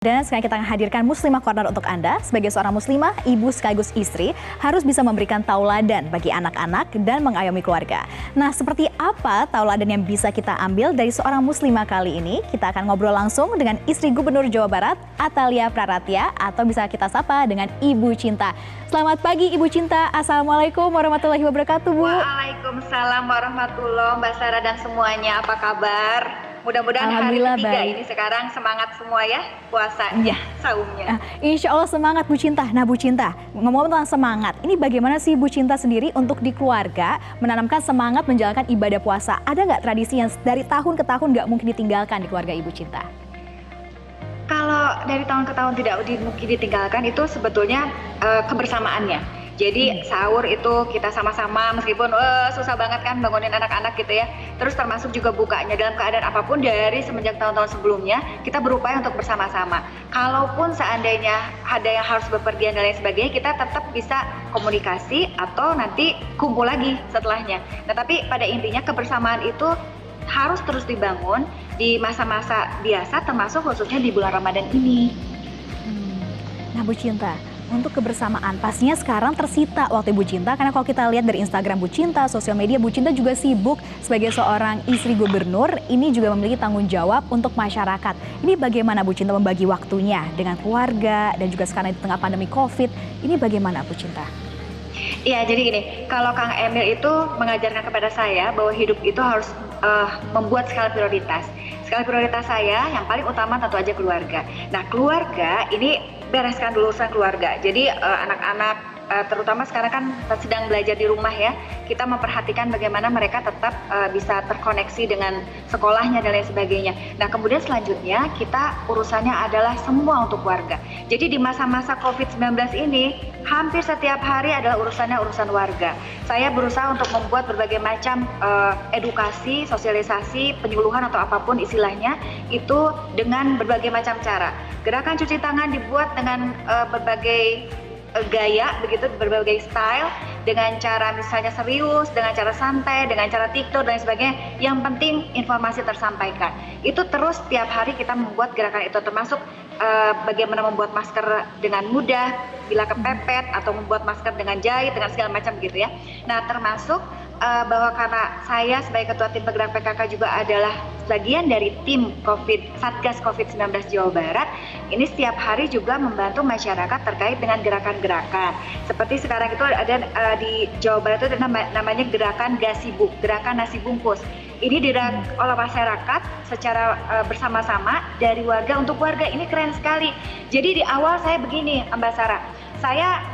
Dan sekarang kita akan hadirkan Muslimah Corner untuk Anda. Sebagai seorang muslimah, ibu sekaligus istri harus bisa memberikan tauladan bagi anak-anak dan mengayomi keluarga. Nah, seperti apa tauladan yang bisa kita ambil dari seorang muslimah kali ini? Kita akan ngobrol langsung dengan istri Gubernur Jawa Barat, Atalia Praratia, atau bisa kita sapa dengan Ibu Cinta. Selamat pagi Ibu Cinta. Assalamualaikum warahmatullahi wabarakatuh, Bu. Waalaikumsalam warahmatullahi Mbak Sarah dan semuanya. Apa kabar? Mudah-mudahan hari ketiga baik. Ini sekarang semangat semua ya puasanya, saumnya. Insya Allah semangat Bu Cinta. Nah Bu Cinta, ngomong tentang semangat, ini bagaimana sih Bu Cinta sendiri untuk di keluarga menanamkan semangat menjalankan ibadah puasa? Ada nggak tradisi yang dari tahun ke tahun nggak mungkin ditinggalkan di keluarga Ibu Cinta? Kalau dari tahun ke tahun tidak mungkin ditinggalkan itu sebetulnya kebersamaannya. Jadi sahur itu kita sama-sama meskipun susah banget kan bangunin anak-anak gitu ya. Terus termasuk juga bukanya dalam keadaan apapun dari semenjak tahun-tahun sebelumnya kita berupaya untuk bersama-sama. Kalaupun seandainya ada yang harus bepergian dan lain sebagainya, kita tetap bisa komunikasi atau nanti kumpul lagi setelahnya. Nah, tapi pada intinya kebersamaan itu harus terus dibangun di masa-masa biasa termasuk khususnya di bulan Ramadan ini. Nah Bu Cinta, untuk kebersamaan, pastinya sekarang tersita waktu Ibu Cinta, karena kalau kita lihat dari Instagram Bu Cinta, sosial media, Bu Cinta juga sibuk sebagai seorang istri gubernur, ini juga memiliki tanggung jawab untuk masyarakat. Ini bagaimana Bu Cinta membagi waktunya dengan keluarga dan juga sekarang di tengah pandemi COVID, ini bagaimana Bu Cinta? Iya, jadi gini, kalau Kang Emil itu mengajarkan kepada saya bahwa hidup itu harus membuat skala prioritas. Skala prioritas saya yang paling utama tentu aja keluarga. Nah, keluarga ini bereskan dulu urusan keluarga. Jadi anak-anak terutama sekarang kan sedang belajar di rumah ya, kita memperhatikan bagaimana mereka tetap bisa terkoneksi dengan sekolahnya dan lain sebagainya. Nah kemudian selanjutnya kita urusannya adalah semua untuk keluarga. Jadi di masa-masa COVID-19 ini hampir setiap hari adalah urusan warga. Saya berusaha untuk membuat berbagai macam edukasi, sosialisasi, penyuluhan atau apapun istilahnya itu dengan berbagai macam cara. Gerakan cuci tangan dibuat dengan berbagai gaya begitu, berbagai style, dengan cara misalnya serius, dengan cara santai, dengan cara TikTok dan sebagainya. Yang penting informasi tersampaikan. Itu terus tiap hari kita membuat gerakan itu, termasuk bagaimana membuat masker dengan mudah bila kepepet atau membuat masker dengan jahit dengan segala macam gitu ya. Nah termasuk bahwa karena saya sebagai ketua tim penggerak PKK juga adalah bagian dari tim Satgas COVID-19 Jawa Barat, ini setiap hari juga membantu masyarakat terkait dengan gerakan-gerakan. Seperti sekarang itu ada di Jawa Barat itu namanya gerakan Gasibuk, gerakan nasi bungkus. Ini dilakukan oleh masyarakat secara bersama-sama dari warga untuk warga. Ini keren sekali. Jadi di awal saya begini, Mbak Sarah, saya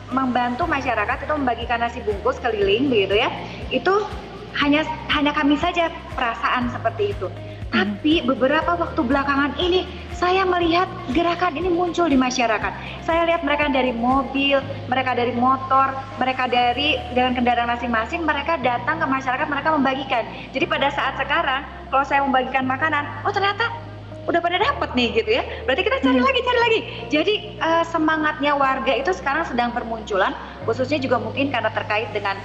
membantu masyarakat itu membagikan nasi bungkus keliling begitu ya. Itu hanya kami saja perasaan seperti itu. Tapi beberapa waktu belakangan ini saya melihat gerakan ini muncul di masyarakat. Saya lihat mereka dari mobil, mereka dari motor, mereka dengan kendaraan masing-masing, mereka datang ke masyarakat, mereka membagikan. Jadi pada saat sekarang kalau saya membagikan makanan, oh ternyata udah pada dapat nih gitu ya. Berarti kita cari lagi. Jadi semangatnya warga itu sekarang sedang bermunculan, khususnya juga mungkin karena terkait dengan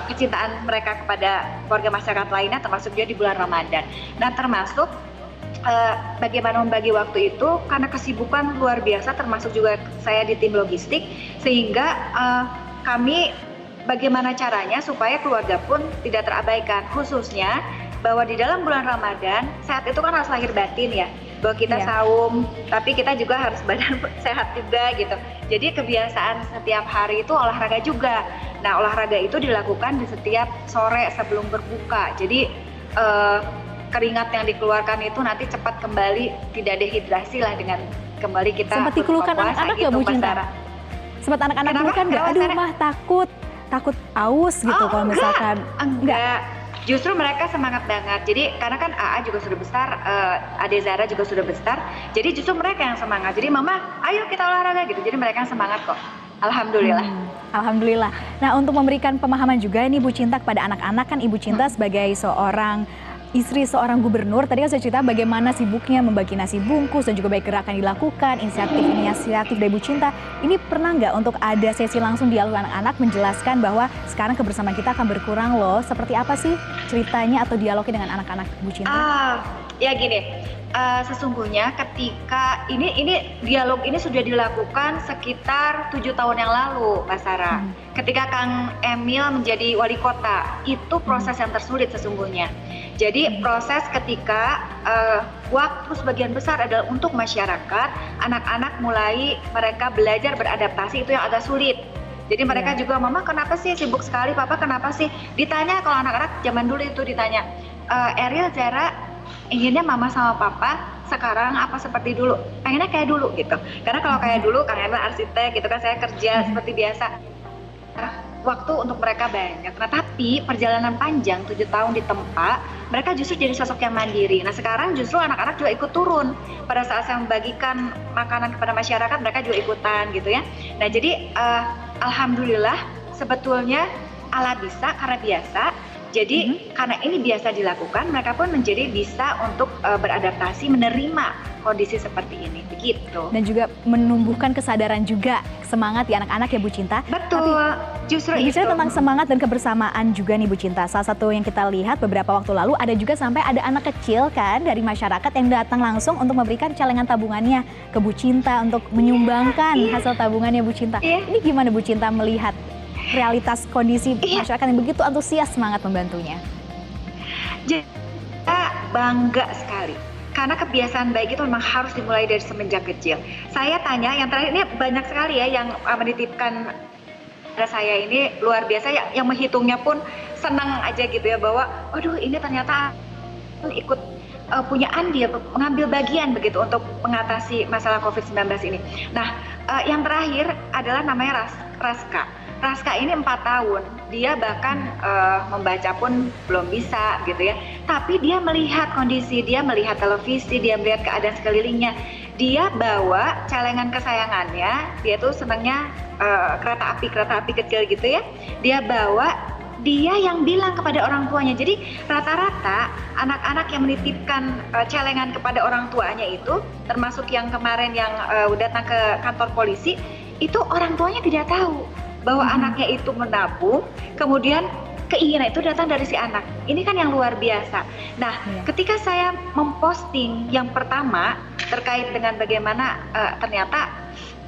kecintaan mereka kepada warga masyarakat lainnya, termasuk juga di bulan Ramadan. Nah termasuk bagaimana membagi waktu itu karena kesibukan luar biasa, termasuk juga saya di tim logistik, sehingga kami bagaimana caranya supaya keluarga pun tidak terabaikan, khususnya bahwa di dalam bulan Ramadan saat itu kan harus lahir batin ya, bahwa kita saum tapi kita juga harus badan sehat juga gitu. Jadi kebiasaan setiap hari itu olahraga juga. Nah olahraga itu dilakukan di setiap sore sebelum berbuka. Jadi keringat yang dikeluarkan itu nanti cepat kembali, tidak dehidrasi lah dengan kembali kita sempat dikeluhkan anak-anak gitu, ya Bu Cinta? Sempat anak-anak dikeluhkan nggak? Aduh mah takut aus gitu kalau misalkan enggak. Justru mereka semangat banget. Jadi karena kan AA juga sudah besar, Ade Zara juga sudah besar. Jadi justru mereka yang semangat. Jadi mama, ayo kita olahraga gitu. Jadi mereka yang semangat kok. Alhamdulillah. Alhamdulillah. Nah untuk memberikan pemahaman juga nih Bu Cinta kepada anak-anak, kan Ibu Cinta sebagai seorang istri seorang gubernur, tadi kan saya cerita bagaimana sibuknya membagi nasi bungkus dan juga baik gerakan dilakukan, inisiatif dari Bu Cinta. Ini pernah nggak untuk ada sesi langsung dialog anak-anak menjelaskan bahwa sekarang kebersamaan kita akan berkurang loh? Seperti apa sih ceritanya atau dialognya dengan anak-anak Bu Cinta? Ya gini, sesungguhnya ketika ini dialog ini sudah dilakukan sekitar 7 tahun yang lalu, Mbak Sarah. Ketika Kang Emil menjadi wali kota, itu proses yang tersulit sesungguhnya. Jadi proses ketika waktu sebagian besar adalah untuk masyarakat, anak-anak mulai mereka belajar beradaptasi, itu yang agak sulit. Jadi mereka juga, mama kenapa sih sibuk sekali, papa kenapa sih? Ditanya, kalau anak-anak zaman dulu itu ditanya, Ariel, Zara, inginnya mama sama papa sekarang apa seperti dulu? Pengennya kayak dulu gitu. Karena kalau kayak dulu, Kang Emil arsitek gitu kan, saya kerja seperti biasa. Waktu untuk mereka banyak. Nah, tapi perjalanan panjang 7 tahun di tempat, mereka justru jadi sosok yang mandiri. Nah, sekarang justru anak-anak juga ikut turun. Pada saat saya membagikan makanan kepada masyarakat, mereka juga ikutan gitu ya. Nah, jadi alhamdulillah sebetulnya ala bisa karena biasa. Jadi karena ini biasa dilakukan, mereka pun menjadi bisa untuk beradaptasi, menerima kondisi seperti ini, begitu. Dan juga menumbuhkan kesadaran juga, semangat di anak-anak ya Bu Cinta. Betul, tapi, justru itu. bicara tentang semangat dan kebersamaan juga nih Bu Cinta. Salah satu yang kita lihat beberapa waktu lalu ada juga sampai ada anak kecil kan dari masyarakat yang datang langsung untuk memberikan celengan tabungannya ke Bu Cinta untuk menyumbangkan hasil tabungannya Bu Cinta. Ini gimana Bu Cinta melihat realitas kondisi masyarakat yang begitu antusias semangat membantunya? Jadi kita bangga sekali karena kebiasaan baik itu memang harus dimulai dari semenjak kecil. Saya tanya, yang terakhir ini banyak sekali ya yang menitipkan pada saya, ini luar biasa ya, yang menghitungnya pun senang aja gitu ya, bahwa aduh ini ternyata ikut punya andil, mengambil bagian begitu untuk mengatasi masalah COVID-19 ini. Nah, yang terakhir adalah namanya Raska. Raska ini 4 tahun, dia bahkan membaca pun belum bisa gitu ya. Tapi dia melihat kondisi, dia melihat televisi, dia melihat keadaan sekelilingnya. Dia bawa celengan kesayangannya, dia tuh senangnya kereta api kecil gitu ya. Dia bawa, dia yang bilang kepada orang tuanya. Jadi rata-rata anak-anak yang menitipkan celengan kepada orang tuanya itu, termasuk yang kemarin yang datang ke kantor polisi, itu orang tuanya tidak tahu bahwa anaknya itu menabung, kemudian keinginan itu datang dari si anak. Ini kan yang luar biasa. Nah, ketika saya memposting yang pertama terkait dengan bagaimana ternyata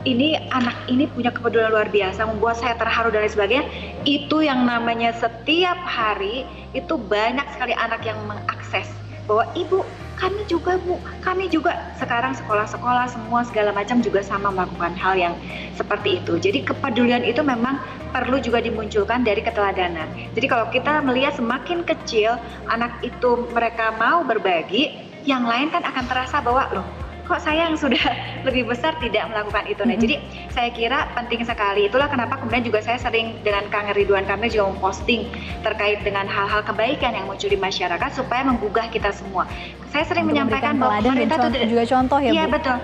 ini anak ini punya kepedulian luar biasa, membuat saya terharu dan lain sebagainya, itu yang namanya setiap hari itu banyak sekali anak yang mengakses bahwa ibu, kami juga Bu, kami juga. Sekarang sekolah-sekolah semua segala macam juga sama melakukan hal yang seperti itu. Jadi kepedulian itu memang perlu juga dimunculkan dari keteladanan. Jadi kalau kita melihat semakin kecil anak itu mereka mau berbagi, yang lain kan akan terasa bahwa loh, kok saya yang sudah lebih besar tidak melakukan itu. Nah, jadi saya kira penting sekali. Itulah kenapa kemudian juga saya sering dengan Kang Ridwan Kamil juga memposting terkait dengan hal-hal kebaikan yang muncul di masyarakat supaya menggugah kita semua. Saya sering menyampaikan bahwa pemerintah itu juga contoh ya Bu? Iya betul.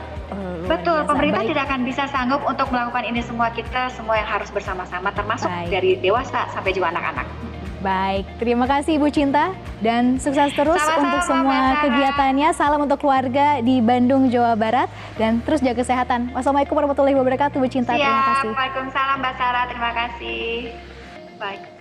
Betul, pemerintah Baik. tidak akan bisa sanggup untuk melakukan ini semua, kita semua yang harus bersama-sama, termasuk dari dewasa sampai juga anak-anak. Baik, terima kasih Ibu Cinta dan sukses terus untuk semua kegiatannya. Salam untuk keluarga di Bandung, Jawa Barat dan terus jaga kesehatan. Wassalamualaikum warahmatullahi wabarakatuh Bu Cinta. Terima kasih. Waalaikumsalam Mbak Sarah, terima kasih. Baik.